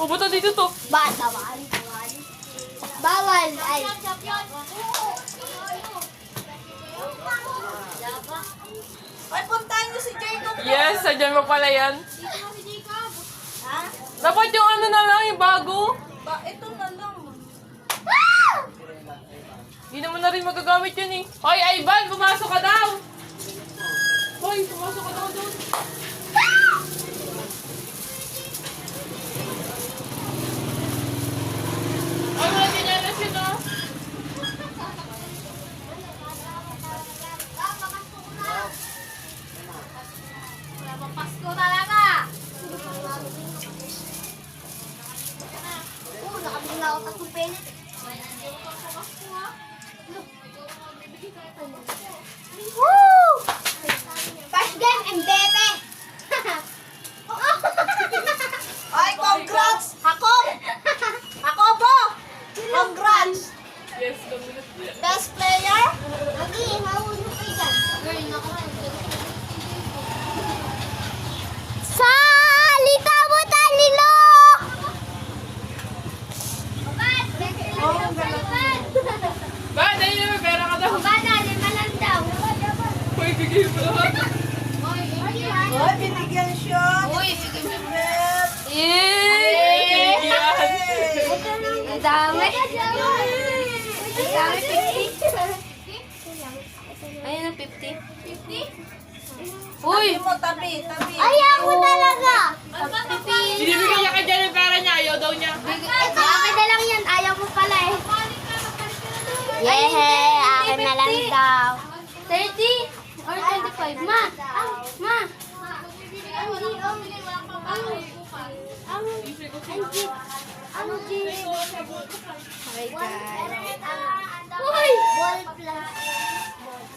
O, ba't dito to? Bawal. Bawal. Ay. Ay, puntahan niyo si Jacob. Yes, sadyan mo pala yan. Ha? Dapat yung ano na lang, yung bago. Ito na lang. Hindi naman na rin magagamit yun eh. Hoy, Ivan, pumasok ka daw! Hoy, pumasok ka daw doon. Ay, wala tinalas yun ah. Wala pang Pasko talaga. Nakabili na ako tatlong pelet. Woo! First game, Mbebe! Ay, congrats! Ako! Ako po! Congrats! Yes, dominant. Best player? Lagi, mahuli kayo dyan. Girl, Salita mo, Talilo! Ba, dahil naman, pera ka daw. Bana, lima lang daw. Hoy, bigay mo lahat. Ay, binigyan siya. Uy, Eh! Yan! ang dami. Ang dami, 50. Ayun ang 50. 50? Uy! Tabi mo, tabi. Ay, ako talaga! Binibigyan niya ka dyan yung pera niya, ayaw daw niya. Ito, akin na lang yan. Ayaw mo pala eh. Yehe, akin na lang daw. 30 or 25? Ma! Ma! Ang G. Okay, guys. Uy! Ball plus.